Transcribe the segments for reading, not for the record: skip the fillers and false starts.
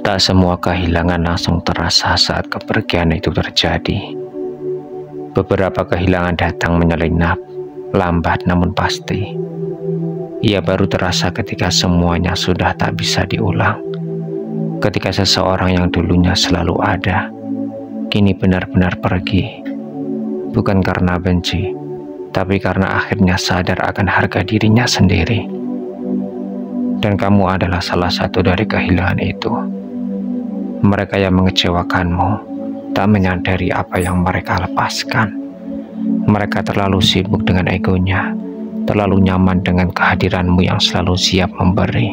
Tak semua kehilangan langsung terasa saat kepergian itu terjadi. Beberapa kehilangan datang menyelinap, lambat namun pasti. Ia baru terasa ketika semuanya sudah tak bisa diulang. Ketika seseorang yang dulunya selalu ada, kini benar-benar pergi. Bukan karena benci, tapi karena akhirnya sadar akan harga dirinya sendiri. Dan kamu adalah salah satu dari kehilangan itu. Mereka yang mengecewakanmu tak menyadari apa yang mereka lepaskan. Mereka terlalu sibuk dengan egonya, terlalu nyaman dengan kehadiranmu yang selalu siap memberi,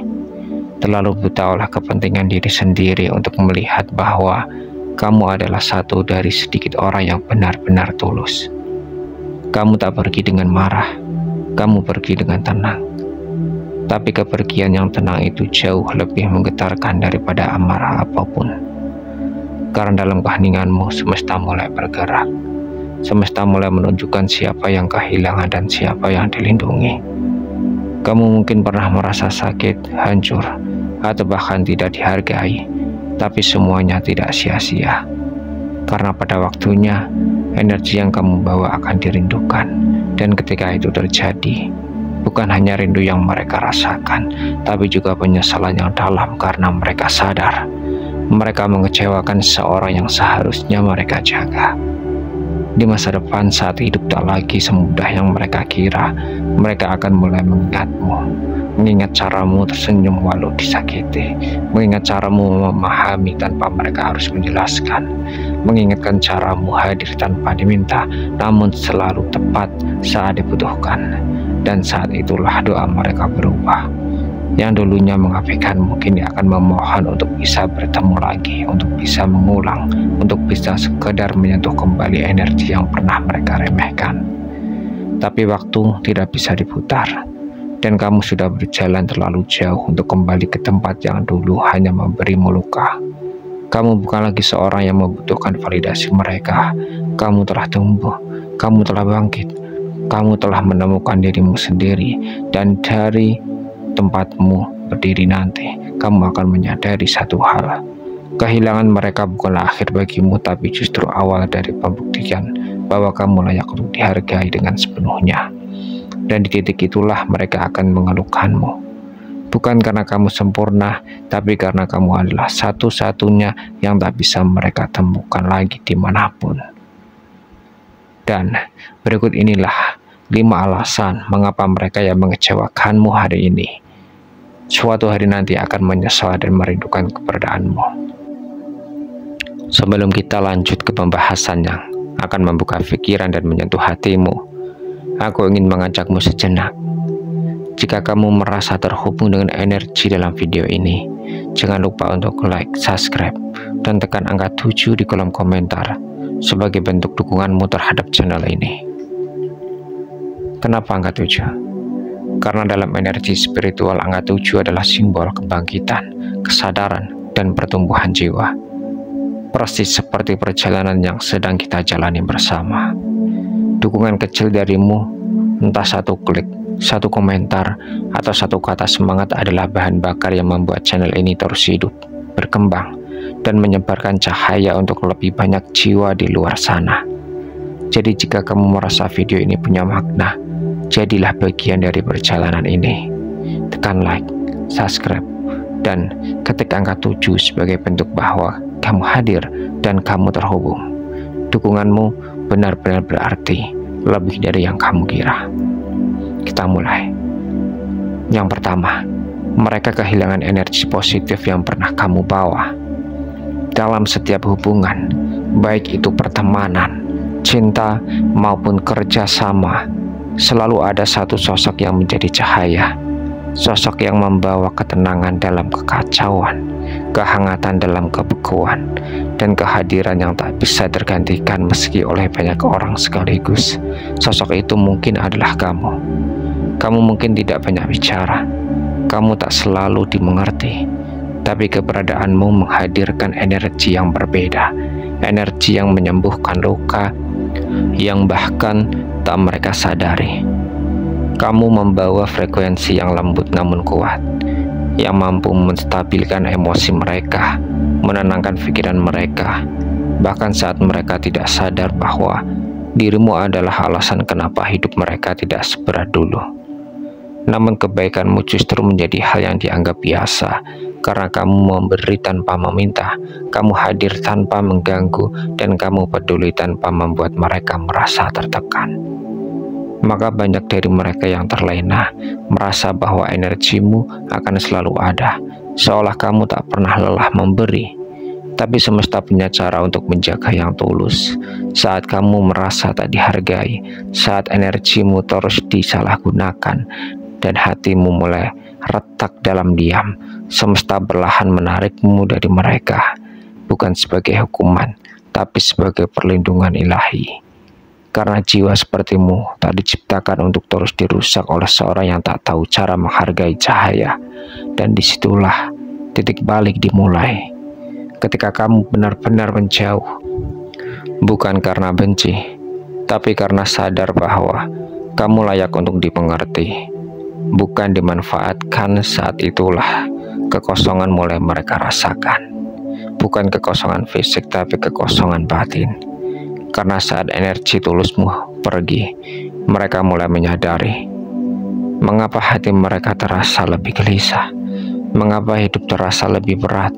terlalu buta oleh kepentingan diri sendiri untuk melihat bahwa kamu adalah satu dari sedikit orang yang benar-benar tulus. Kamu tak pergi dengan marah, kamu pergi dengan tenang. Tapi kepergian yang tenang itu jauh lebih menggetarkan daripada amarah apapun. Karena dalam keheninganmu semesta mulai bergerak. Semesta mulai menunjukkan siapa yang kehilangan dan siapa yang dilindungi. Kamu mungkin pernah merasa sakit, hancur, atau bahkan tidak dihargai. Tapi semuanya tidak sia-sia. Karena pada waktunya, energi yang kamu bawa akan dirindukan. Dan ketika itu terjadi, bukan hanya rindu yang mereka rasakan, tapi juga penyesalan yang dalam karena mereka sadar mereka mengecewakan seorang yang seharusnya mereka jaga. Di masa depan saat hidup tak lagi semudah yang mereka kira, mereka akan mulai mengingatmu, mengingat caramu tersenyum walau disakiti, mengingat caramu memahami tanpa mereka harus menjelaskan, mengingatkan caramu hadir tanpa diminta, namun selalu tepat saat dibutuhkan. Dan saat itulah doa mereka berubah. Yang dulunya mengabaikanmu kini akan memohon untuk bisa bertemu lagi, untuk bisa mengulang, untuk bisa sekedar menyentuh kembali energi yang pernah mereka remehkan. Tapi waktu tidak bisa diputar, dan kamu sudah berjalan terlalu jauh untuk kembali ke tempat yang dulu hanya memberimu luka. Kamu bukan lagi seorang yang membutuhkan validasi mereka. Kamu telah tumbuh, kamu telah bangkit, kamu telah menemukan dirimu sendiri, dan dari tempatmu berdiri nanti, kamu akan menyadari satu hal. Kehilangan mereka bukanlah akhir bagimu, tapi justru awal dari pembuktian bahwa kamu layak untuk dihargai dengan sepenuhnya. Dan di titik itulah mereka akan mengeluhkanmu. Bukan karena kamu sempurna, tapi karena kamu adalah satu-satunya yang tak bisa mereka temukan lagi dimanapun. Dan berikut inilah 5 alasan mengapa mereka yang mengecewakanmu hari ini suatu hari nanti akan menyesal dan merindukan keberadaanmu. Sebelum kita lanjut ke pembahasan yang akan membuka pikiran dan menyentuh hatimu, aku ingin mengajakmu sejenak. Jika kamu merasa terhubung dengan energi dalam video ini, jangan lupa untuk like, subscribe, dan tekan angka 7 di kolom komentar sebagai bentuk dukunganmu terhadap channel ini. Kenapa angka 7? Karena dalam energi spiritual angka 7 adalah simbol kebangkitan, kesadaran, dan pertumbuhan jiwa. Persis seperti perjalanan yang sedang kita jalani bersama. Dukungan kecil darimu, entah satu klik, satu komentar, atau satu kata semangat adalah bahan bakar yang membuat channel ini terus hidup, berkembang, dan menyebarkan cahaya untuk lebih banyak jiwa di luar sana. Jadi jika kamu merasa video ini punya makna, jadilah bagian dari perjalanan ini. Tekan like, subscribe, dan ketik angka 7 sebagai bentuk bahwa kamu hadir dan kamu terhubung. Dukunganmu benar-benar berarti lebih dari yang kamu kira. Kita mulai. Yang pertama, mereka kehilangan energi positif yang pernah kamu bawa. Dalam setiap hubungan, baik itu pertemanan, cinta, maupun kerjasama, selalu ada satu sosok yang menjadi cahaya, sosok yang membawa ketenangan dalam kekacauan, kehangatan dalam kebekuan, dan kehadiran yang tak bisa tergantikan meski oleh banyak orang sekaligus. Sosok itu mungkin adalah kamu. Kamu mungkin tidak banyak bicara, kamu tak selalu dimengerti, tapi keberadaanmu menghadirkan energi yang berbeda, energi yang menyembuhkan luka, yang bahkan tak mereka sadari. Kamu membawa frekuensi yang lembut namun kuat, yang mampu menstabilkan emosi mereka, menenangkan pikiran mereka, bahkan saat mereka tidak sadar bahwa dirimu adalah alasan kenapa hidup mereka tidak seberat dulu. Namun kebaikanmu justru menjadi hal yang dianggap biasa, karena kamu memberi tanpa meminta, kamu hadir tanpa mengganggu, dan kamu peduli tanpa membuat mereka merasa tertekan. Maka banyak dari mereka yang terlena, merasa bahwa energimu akan selalu ada, seolah kamu tak pernah lelah memberi. Tapi semesta punya cara untuk menjaga yang tulus. Saat kamu merasa tak dihargai, saat energimu terus disalahgunakan, dan hatimu mulai retak dalam diam, semesta berlahan menarikmu dari mereka, bukan sebagai hukuman, tapi sebagai perlindungan ilahi. Karena jiwa sepertimu tak diciptakan untuk terus dirusak oleh seorang yang tak tahu cara menghargai cahaya. Dan disitulah titik balik dimulai, ketika kamu benar-benar menjauh, bukan karena benci, tapi karena sadar bahwa kamu layak untuk dimengerti, bukan dimanfaatkan. Saat itulah kekosongan mulai mereka rasakan, bukan kekosongan fisik tapi kekosongan batin. Karena saat energi tulusmu pergi, mereka mulai menyadari mengapa hati mereka terasa lebih gelisah, mengapa hidup terasa lebih berat,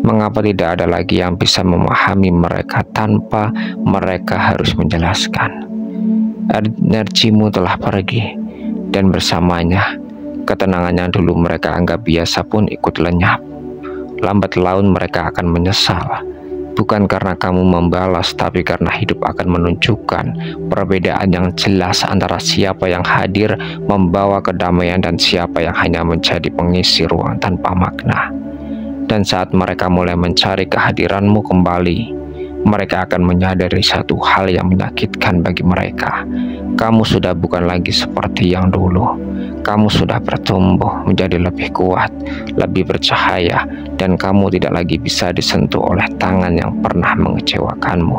mengapa tidak ada lagi yang bisa memahami mereka tanpa mereka harus menjelaskan. Energimu telah pergi, dan bersamanya ketenangan yang dulu mereka anggap biasa pun ikut lenyap. Lambat laun mereka akan menyesal, bukan karena kamu membalas, tapi karena hidup akan menunjukkan perbedaan yang jelas antara siapa yang hadir membawa kedamaian dan siapa yang hanya menjadi pengisi ruang tanpa makna. Dan saat mereka mulai mencari kehadiranmu kembali, mereka akan menyadari satu hal yang menyakitkan bagi mereka. Kamu sudah bukan lagi seperti yang dulu. Kamu sudah bertumbuh menjadi lebih kuat, lebih bercahaya, dan kamu tidak lagi bisa disentuh oleh tangan yang pernah mengecewakanmu.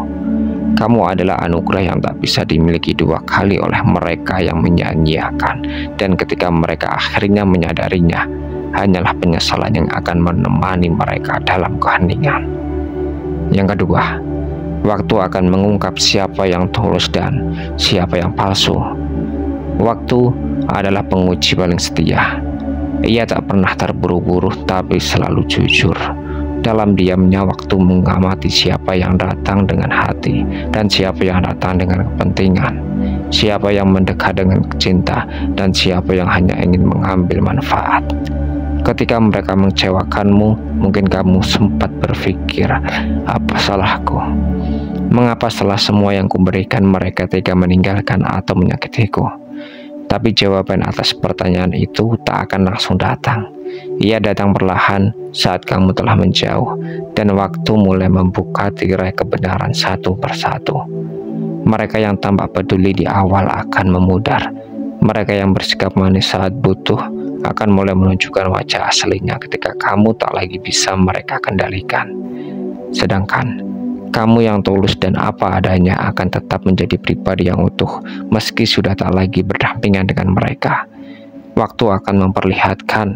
Kamu adalah anugerah yang tak bisa dimiliki dua kali oleh mereka yang menyia-nyiakan, dan ketika mereka akhirnya menyadarinya, hanyalah penyesalan yang akan menemani mereka dalam keheningan. Yang kedua, waktu akan mengungkap siapa yang tulus dan siapa yang palsu. Waktu adalah penguji paling setia. Ia tak pernah terburu-buru tapi selalu jujur. Dalam diamnya waktu mengamati siapa yang datang dengan hati dan siapa yang datang dengan kepentingan, siapa yang mendekat dengan cinta dan siapa yang hanya ingin mengambil manfaat. Ketika mereka mengecewakanmu, mungkin kamu sempat berpikir, apa salahku? Mengapa setelah semua yang kuberikan mereka tega meninggalkan atau menyakitiku? Tapi jawaban atas pertanyaan itu tak akan langsung datang. Ia datang perlahan saat kamu telah menjauh, dan waktu mulai membuka tirai kebenaran satu persatu. Mereka yang tampak peduli di awal akan memudar. Mereka yang bersikap manis saat butuh akan mulai menunjukkan wajah aslinya ketika kamu tak lagi bisa mereka kendalikan. Sedangkan kamu yang tulus dan apa adanya akan tetap menjadi pribadi yang utuh meski sudah tak lagi berdampingan dengan mereka. Waktu akan memperlihatkan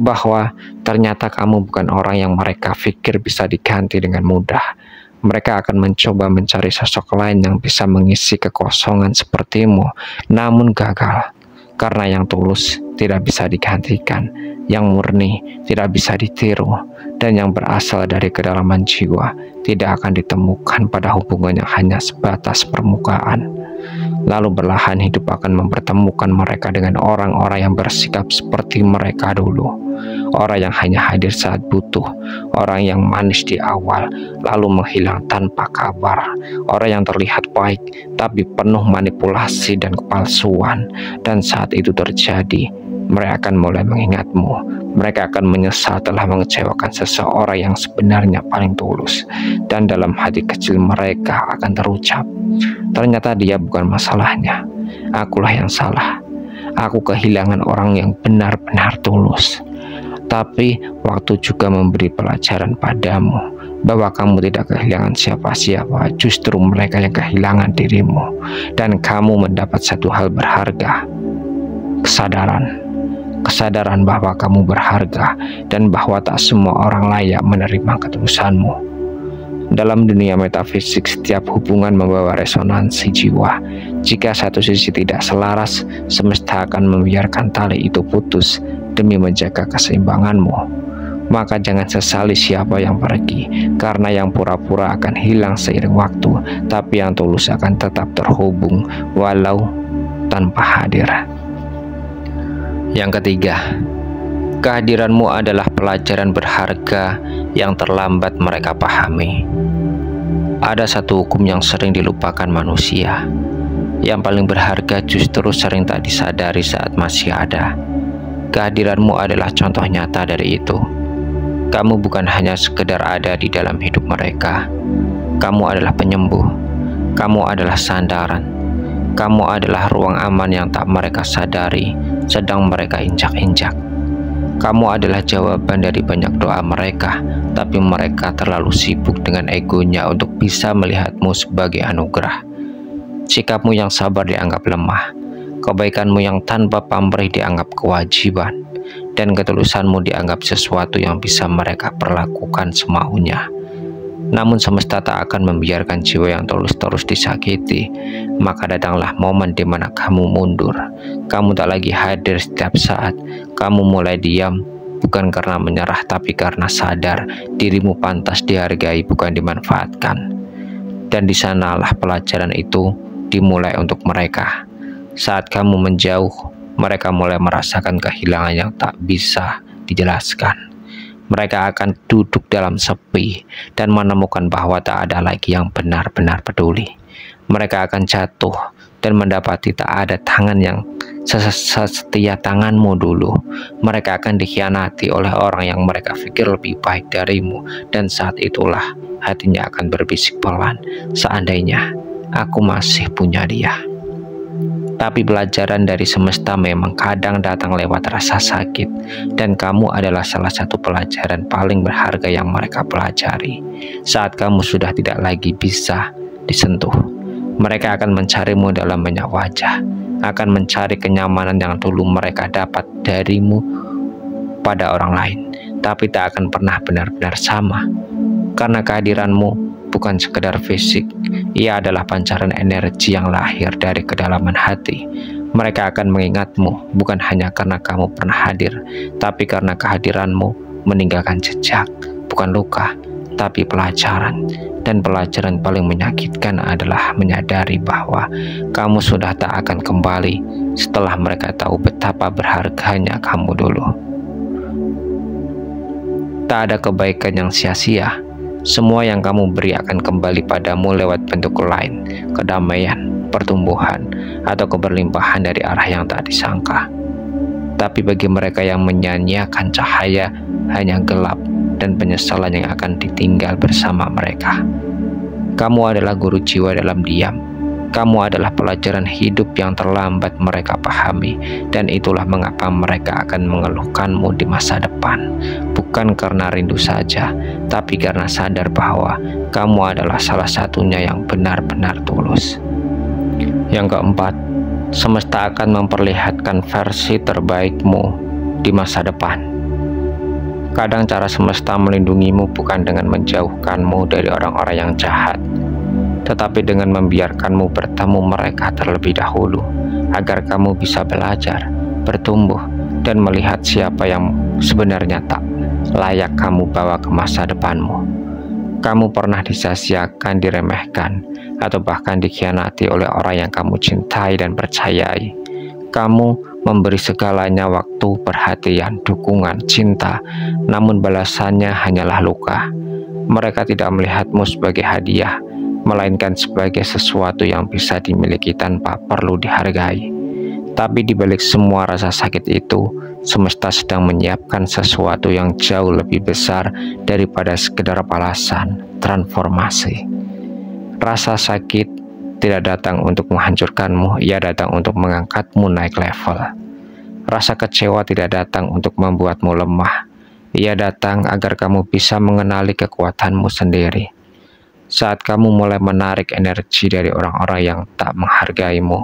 bahwa ternyata kamu bukan orang yang mereka pikir bisa diganti dengan mudah. Mereka akan mencoba mencari sosok lain yang bisa mengisi kekosongan sepertimu, namun gagal. Karena yang tulus tidak bisa digantikan, yang murni tidak bisa ditiru, dan yang berasal dari kedalaman jiwa tidak akan ditemukan pada hubungan yang hanya sebatas permukaan. Lalu berlahan hidup akan mempertemukan mereka dengan orang-orang yang bersikap seperti mereka dulu. Orang yang hanya hadir saat butuh, orang yang manis di awal lalu menghilang tanpa kabar, orang yang terlihat baik tapi penuh manipulasi dan kepalsuan. Dan saat itu terjadi, mereka akan mulai mengingatmu. Mereka akan menyesal telah mengecewakan seseorang yang sebenarnya paling tulus. Dan dalam hati kecil mereka akan terucap, ternyata dia bukan masalahnya, akulah yang salah. Aku kehilangan orang yang benar-benar tulus. Tapi waktu juga memberi pelajaran padamu bahwa kamu tidak kehilangan siapa-siapa, justru mereka yang kehilangan dirimu. Dan kamu mendapat satu hal berharga, kesadaran. kesadaran bahwa kamu berharga dan bahwa tak semua orang layak menerima ketulusanmu. Dalam dunia metafisik, setiap hubungan membawa resonansi jiwa. Jika satu sisi tidak selaras, semesta akan membiarkan tali itu putus demi menjaga keseimbanganmu. Maka jangan sesali siapa yang pergi, karena yang pura-pura akan hilang seiring waktu, tapi yang tulus akan tetap terhubung walau tanpa hadir. Yang ketiga, kehadiranmu adalah pelajaran berharga yang terlambat mereka pahami. Ada satu hukum yang sering dilupakan manusia. Yang paling berharga justru sering tak disadari saat masih ada. Kehadiranmu adalah contoh nyata dari itu. Kamu bukan hanya sekedar ada di dalam hidup mereka. Kamu adalah penyembuh. Kamu adalah sandaran. Kamu adalah ruang aman yang tak mereka sadari sedang mereka injak-injak. Kamu adalah jawaban dari banyak doa mereka, tapi mereka terlalu sibuk dengan egonya untuk bisa melihatmu sebagai anugerah. Sikapmu yang sabar dianggap lemah, kebaikanmu yang tanpa pamrih dianggap kewajiban, dan ketulusanmu dianggap sesuatu yang bisa mereka perlakukan semaunya. Namun semesta tak akan membiarkan jiwa yang tulus terus disakiti. Maka datanglah momen di mana kamu mundur. Kamu tak lagi hadir setiap saat. Kamu mulai diam, bukan karena menyerah, tapi karena sadar dirimu pantas dihargai, bukan dimanfaatkan. Dan di sanalah pelajaran itu dimulai untuk mereka. Saat kamu menjauh, mereka mulai merasakan kehilangan yang tak bisa dijelaskan. Mereka akan duduk dalam sepi dan menemukan bahwa tak ada lagi yang benar-benar peduli. Mereka akan jatuh dan mendapati tak ada tangan yang sesetia tanganmu dulu. Mereka akan dikhianati oleh orang yang mereka pikir lebih baik darimu, dan saat itulah hatinya akan berbisik pelan, seandainya aku masih punya dia. Tapi pelajaran dari semesta memang kadang datang lewat rasa sakit, dan kamu adalah salah satu pelajaran paling berharga yang mereka pelajari. Saat kamu sudah tidak lagi bisa disentuh, mereka akan mencarimu dalam banyak wajah, akan mencari kenyamanan yang dulu mereka dapat darimu pada orang lain, tapi tak akan pernah benar-benar sama, karena kehadiranmu bukan sekedar fisik, ia adalah pancaran energi yang lahir dari kedalaman hati. Mereka akan mengingatmu bukan hanya karena kamu pernah hadir, tapi karena kehadiranmu meninggalkan jejak, bukan luka, tapi pelajaran. Dan pelajaran paling menyakitkan adalah menyadari bahwa kamu sudah tak akan kembali setelah mereka tahu betapa berharganya kamu dulu. Tak ada kebaikan yang sia-sia. Semua yang kamu beri akan kembali padamu lewat bentuk lain, kedamaian, pertumbuhan, atau keberlimpahan dari arah yang tak disangka. Tapi bagi mereka yang menyanyiakan cahaya, hanya gelap dan penyesalan yang akan ditinggal bersama mereka. Kamu adalah guru jiwa dalam diam. Kamu adalah pelajaran hidup yang terlambat mereka pahami, dan itulah mengapa mereka akan mengeluhkanmu di masa depan. Bukan karena rindu saja, tapi karena sadar bahwa kamu adalah salah satunya yang benar-benar tulus. Yang keempat, semesta akan memperlihatkan versi terbaikmu di masa depan. Kadang cara semesta melindungimu bukan dengan menjauhkanmu dari orang-orang yang jahat, tetapi dengan membiarkanmu bertemu mereka terlebih dahulu, agar kamu bisa belajar, bertumbuh, dan melihat siapa yang sebenarnya tak layak kamu bawa ke masa depanmu. Kamu pernah disia-siakan, diremehkan, atau bahkan dikhianati oleh orang yang kamu cintai dan percayai. Kamu memberi segalanya, waktu, perhatian, dukungan, cinta, namun balasannya hanyalah luka. Mereka tidak melihatmu sebagai hadiah, melainkan sebagai sesuatu yang bisa dimiliki tanpa perlu dihargai. Tapi di balik semua rasa sakit itu, semesta sedang menyiapkan sesuatu yang jauh lebih besar daripada sekedar balasan, transformasi. Rasa sakit tidak datang untuk menghancurkanmu, ia datang untuk mengangkatmu naik level. Rasa kecewa tidak datang untuk membuatmu lemah, ia datang agar kamu bisa mengenali kekuatanmu sendiri. Saat kamu mulai menarik energi dari orang-orang yang tak menghargaimu,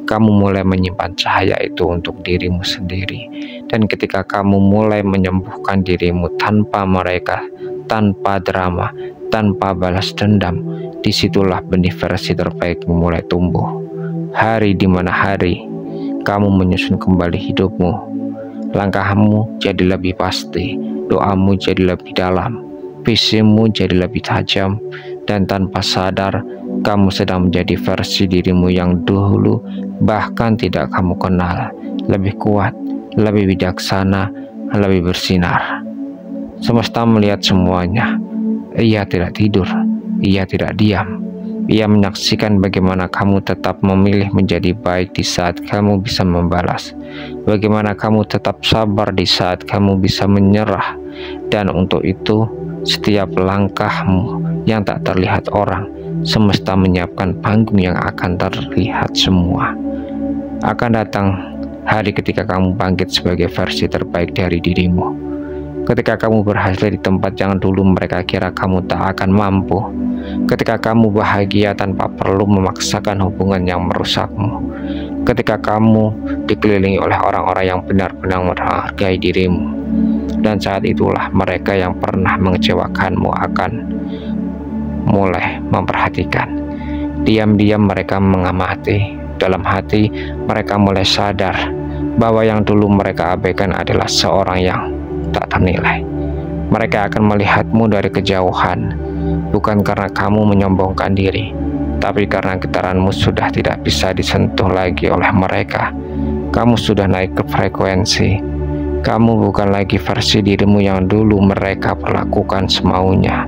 kamu mulai menyimpan cahaya itu untuk dirimu sendiri. Dan ketika kamu mulai menyembuhkan dirimu tanpa mereka, tanpa drama, tanpa balas dendam, disitulah benih versi terbaikmu mulai tumbuh. Hari di mana hari kamu menyusun kembali hidupmu, langkahmu jadi lebih pasti, doamu jadi lebih dalam, visimu jadi lebih tajam, dan tanpa sadar kamu sedang menjadi versi dirimu yang dulu bahkan tidak kamu kenal, lebih kuat, lebih bijaksana, lebih bersinar. Semesta melihat semuanya. Ia tidak tidur, ia tidak diam. Ia menyaksikan bagaimana kamu tetap memilih menjadi baik di saat kamu bisa membalas, bagaimana kamu tetap sabar di saat kamu bisa menyerah. Dan untuk itu, setiap langkahmu yang tak terlihat orang, semesta menyiapkan panggung yang akan terlihat semua. Akan datang hari ketika kamu bangkit sebagai versi terbaik dari dirimu. Ketika kamu berhasil di tempat yang dulu mereka kira kamu tak akan mampu. Ketika kamu bahagia tanpa perlu memaksakan hubungan yang merusakmu. Ketika kamu dikelilingi oleh orang-orang yang benar-benar menghargai dirimu. Dan saat itulah mereka yang pernah mengecewakanmu akan mulai memperhatikan. Diam-diam mereka mengamati. Dalam hati mereka mulai sadar bahwa yang dulu mereka abaikan adalah seorang yang tak ternilai. Mereka akan melihatmu dari kejauhan, bukan karena kamu menyombongkan diri, tapi karena getaranmu sudah tidak bisa disentuh lagi oleh mereka. Kamu sudah naik ke frekuensi. Kamu bukan lagi versi dirimu yang dulu mereka perlakukan semaunya.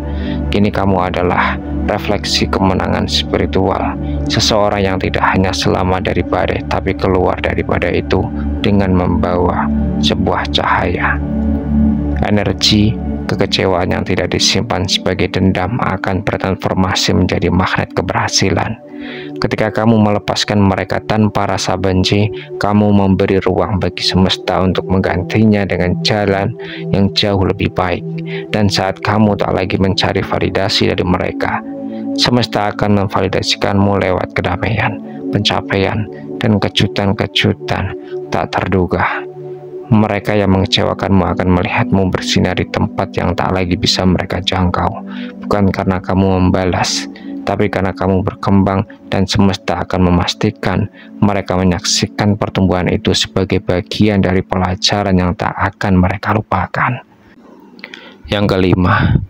Kini kamu adalah refleksi kemenangan spiritual, seseorang yang tidak hanya selamat dari badai, tapi keluar daripada itu dengan membawa sebuah cahaya. Energi kekecewaan yang tidak disimpan sebagai dendam akan bertransformasi menjadi magnet keberhasilan. Ketika kamu melepaskan mereka tanpa rasa benci, kamu memberi ruang bagi semesta untuk menggantinya dengan jalan yang jauh lebih baik. Dan saat kamu tak lagi mencari validasi dari mereka, semesta akan memvalidasikanmu lewat kedamaian, pencapaian, dan kejutan-kejutan tak terduga. Mereka yang mengecewakanmu akan melihatmu bersinar di tempat yang tak lagi bisa mereka jangkau, bukan karena kamu membalas, tapi karena kamu berkembang, dan semesta akan memastikan mereka menyaksikan pertumbuhan itu sebagai bagian dari pelajaran yang tak akan mereka lupakan. Yang kelima,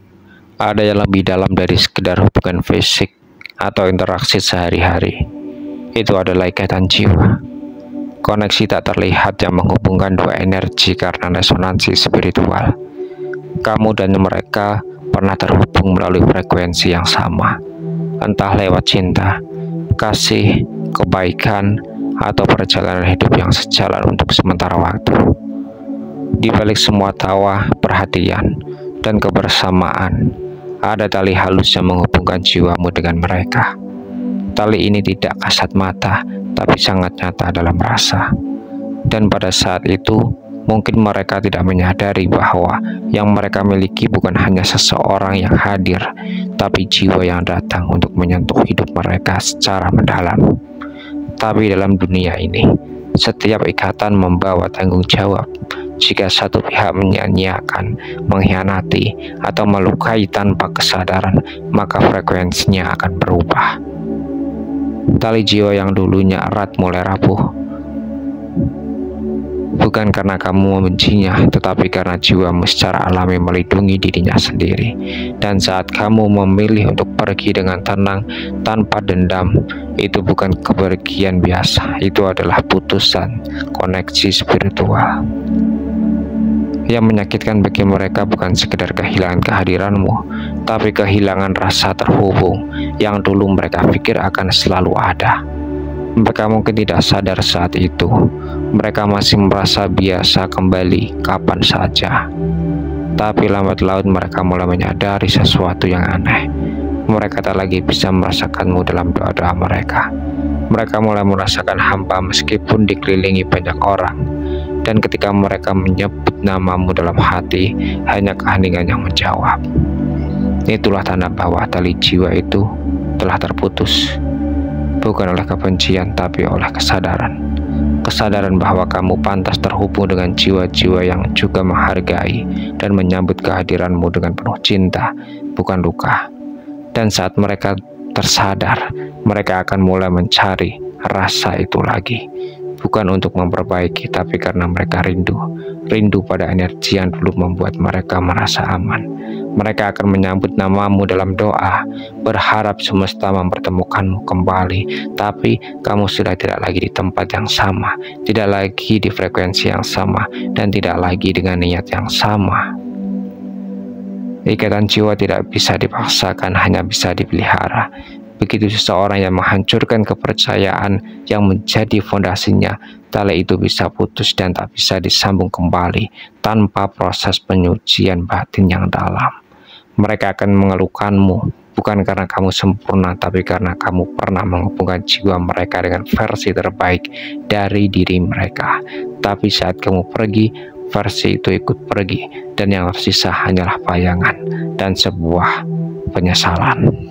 ada yang lebih dalam dari sekedar hubungan fisik atau interaksi sehari-hari. Itu adalah ikatan jiwa. Koneksi tak terlihat yang menghubungkan dua energi karena resonansi spiritual. Kamu dan mereka pernah terhubung melalui frekuensi yang sama, entah lewat cinta, kasih, kebaikan, atau perjalanan hidup yang sejalan untuk sementara waktu. Di balik semua tawa, perhatian, dan kebersamaan, ada tali halus yang menghubungkan jiwamu dengan mereka. Tali ini tidak kasat mata, tapi sangat nyata dalam rasa. Dan pada saat itu, mungkin mereka tidak menyadari bahwa yang mereka miliki bukan hanya seseorang yang hadir, tapi jiwa yang datang untuk menyentuh hidup mereka secara mendalam. Tapi dalam dunia ini, setiap ikatan membawa tanggung jawab. Jika satu pihak menyia-nyiakan, mengkhianati, atau melukai tanpa kesadaran, maka frekuensinya akan berubah. Tali jiwa yang dulunya erat mulai rapuh. Bukan karena kamu membencinya, tetapi karena jiwamu secara alami melindungi dirinya sendiri. Dan saat kamu memilih untuk pergi dengan tenang, tanpa dendam, itu bukan kepergian biasa, itu adalah putusan koneksi spiritual. Yang menyakitkan bagi mereka bukan sekedar kehilangan kehadiranmu, tapi kehilangan rasa terhubung yang dulu mereka pikir akan selalu ada. Mereka mungkin tidak sadar saat itu, mereka masih merasa biasa kembali kapan saja. Tapi lambat laun mereka mulai menyadari sesuatu yang aneh. Mereka tak lagi bisa merasakanmu dalam doa-doa mereka. Mereka mulai merasakan hampa meskipun dikelilingi banyak orang. Dan ketika mereka menyebut namamu dalam hati, hanya keheningan yang menjawab. Itulah tanda bahwa tali jiwa itu telah terputus. bukan oleh kebencian, tapi oleh kesadaran. Kesadaran bahwa kamu pantas terhubung dengan jiwa-jiwa yang juga menghargai dan menyambut kehadiranmu dengan penuh cinta, bukan luka. Dan saat mereka tersadar, mereka akan mulai mencari rasa itu lagi. Bukan untuk memperbaiki, tapi karena mereka rindu pada energi yang dulu membuat mereka merasa aman. Mereka akan menyambut namamu dalam doa, berharap semesta mempertemukanmu kembali, tapi kamu sudah tidak lagi di tempat yang sama, tidak lagi di frekuensi yang sama, dan tidak lagi dengan niat yang sama. Ikatan jiwa tidak bisa dipaksakan, hanya bisa dipelihara. Begitu seseorang yang menghancurkan kepercayaan yang menjadi fondasinya, tali itu bisa putus dan tak bisa disambung kembali tanpa proses penyucian batin yang dalam. Mereka akan mengeluhkanmu, bukan karena kamu sempurna, tapi karena kamu pernah menghubungkan jiwa mereka dengan versi terbaik dari diri mereka. Tapi saat kamu pergi, versi itu ikut pergi, dan yang tersisa hanyalah bayangan dan sebuah penyesalan.